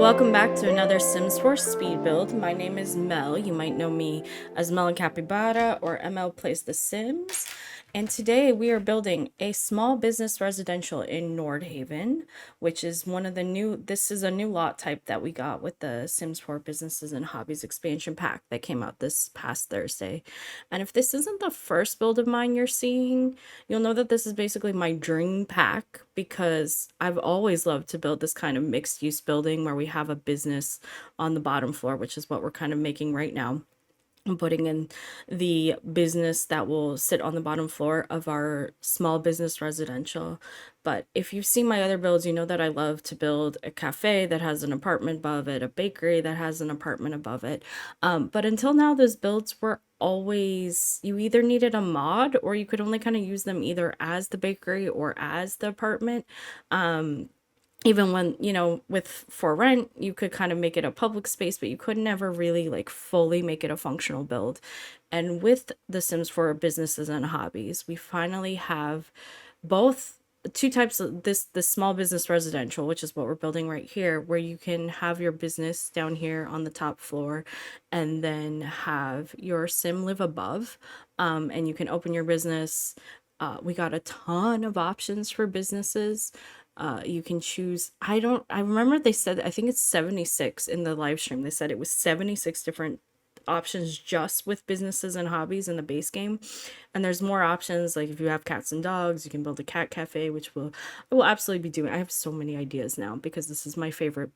welcome back to another Sims 4 speed build. My name is Mel. You might know me as Mel and Capybara or ML Plays the Sims. And today we are building a small business residential in Nordhaven, which is this is a new lot type that we got with the Sims 4 Businesses and Hobbies expansion pack that came out this past Thursday. And if this isn't the first build of mine you're seeing, you'll know that this is basically my dream pack because I've always loved to build this kind of mixed use building where we have a business on the bottom floor, which is what we're kind of making right now. I'm putting in the business that will sit on the bottom floor of our small business residential. But if you've seen my other builds, you know that I love to build a cafe that has an apartment above it, a bakery that has an apartment above it. But until now, those builds were always, you either needed a mod or you could only kind of use them either as the bakery or as the apartment. Even when, with for rent, you could kind of make it a public space, but you could never really like fully make it a functional build. And with the Sims for Businesses and Hobbies, we finally have both two types of the small business residential, which is what we're building right here, where you can have your business down here on the top floor and then have your sim live above, and you can open your business. We got a ton of options for businesses. You can choose, I remember they said, I think it's 76 in the live stream. They said it was 76 different options just with businesses and hobbies in the base game. And there's more options. Like if you have cats and dogs, you can build a cat cafe, which I will absolutely be doing. I have so many ideas now because this is my favorite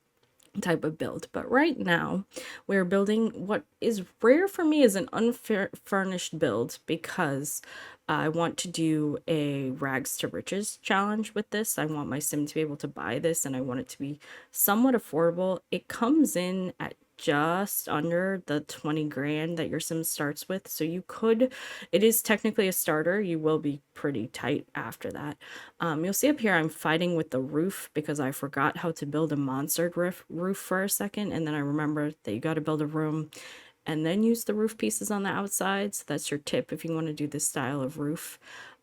type of build. But right now we're building what is rare for me is an unfurnished build because I want to do a rags to riches challenge with this. I want my sim to be able to buy this and I want it to be somewhat affordable. It comes in at just under the 20 grand that your sim starts with, so it is technically a starter. You will be pretty tight after that. You'll see up here I'm fighting with the roof because I forgot how to build a monster roof for a second, and then I remembered that you got to build a room and then use the roof pieces on the outside. So that's your tip if you want to do this style of roof.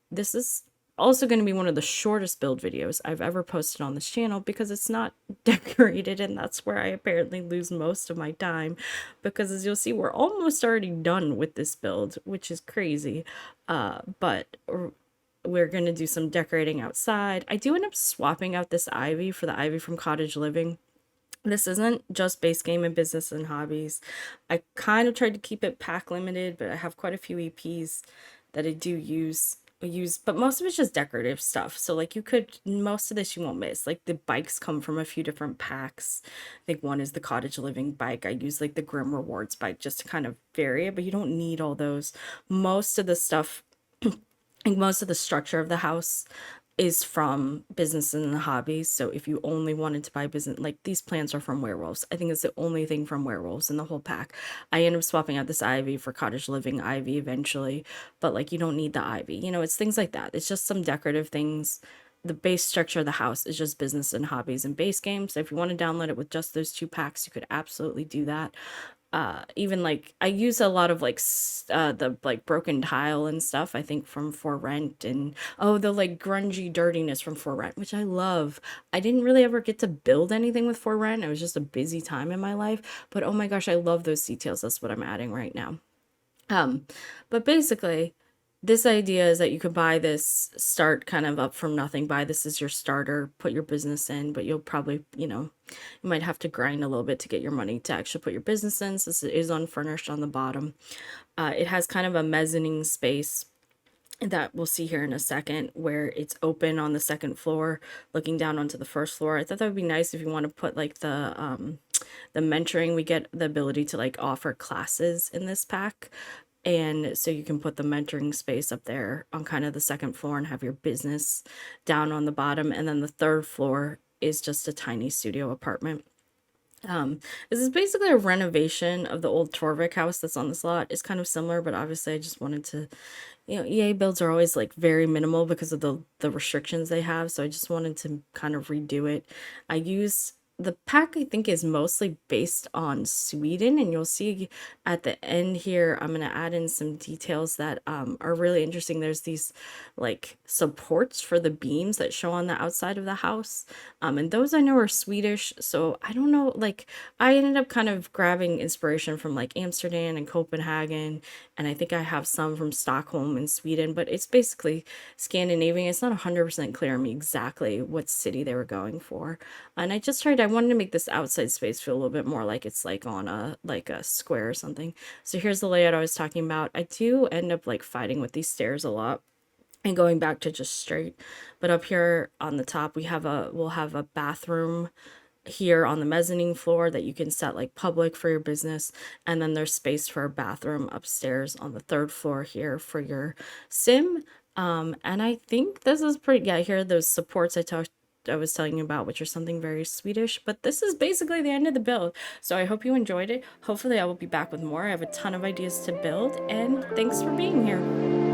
This is also going to be one of the shortest build videos I've ever posted on this channel because it's not decorated, and that's where I apparently lose most of my time because as you'll see, we're almost already done with this build, which is crazy. But we're going to do some decorating outside. I do end up swapping out this ivy for the ivy from Cottage Living. This isn't just base game and business and hobbies. I kind of tried to keep it pack limited, but I have quite a few EPs that I do use, but most of it's just decorative stuff. So like most of this you won't miss. Like the bikes come from a few different packs. I think one is the Cottage Living bike. I use like the Grim Rewards bike just to kind of vary it, but you don't need all those. Most of the stuff, like most of the structure of the house is from business and hobbies. So if you only wanted to buy business, like these plants are from Werewolves. I think it's the only thing from Werewolves in the whole pack. I end up swapping out this ivy for Cottage Living ivy eventually, but like you don't need the ivy. It's things like that. It's just some decorative things. The base structure of the house is just business and hobbies and base games. So if you want to download it with just those two packs, you could absolutely do that. Even like I use a lot of like the like broken tile and stuff, I think from For Rent, and the like grungy dirtiness from For Rent, which I love. I didn't really ever get to build anything with For Rent. It was just a busy time in my life, but oh my gosh, I love those details. That's what I'm adding right now. But basically this idea is that you could buy this, start kind of up from nothing, buy this as your starter, put your business in, but you'll probably, you might have to grind a little bit to get your money to actually put your business in, since it is unfurnished on the bottom. It has kind of a mezzanine space that we'll see here in a second, where it's open on the second floor, looking down onto the first floor. I thought that would be nice if you want to put like the mentoring. We get the ability to like offer classes in this pack. And so you can put the mentoring space up there on kind of the second floor and have your business down on the bottom. And then the third floor is just a tiny studio apartment. This is basically a renovation of the old Torget house that's on this lot. It's kind of similar, but obviously I just wanted to, EA builds are always like very minimal because of the restrictions they have. So I just wanted to kind of redo it. I use the pack I think is mostly based on Sweden, and you'll see at the end here I'm going to add in some details that are really interesting. There's these like supports for the beams that show on the outside of the house, and those I know are Swedish, so I don't know, like I ended up kind of grabbing inspiration from like Amsterdam and Copenhagen, and I think I have some from Stockholm in Sweden, but it's basically Scandinavian. It's not 100% clear on me exactly what city they were going for. And I wanted to make this outside space feel a little bit more like it's like on a square or something. So here's the layout I was talking about. I do end up like fighting with these stairs a lot and going back to just straight. But up here on the top, we'll have a bathroom here on the mezzanine floor that you can set like public for your business, and then there's space for a bathroom upstairs on the third floor here for your sim. And I think this is pretty, yeah, here are those supports I was telling you about, which are something very Swedish, but this is basically the end of the build. So I hope you enjoyed it. Hopefully I will be back with more. I have a ton of ideas to build, and thanks for being here.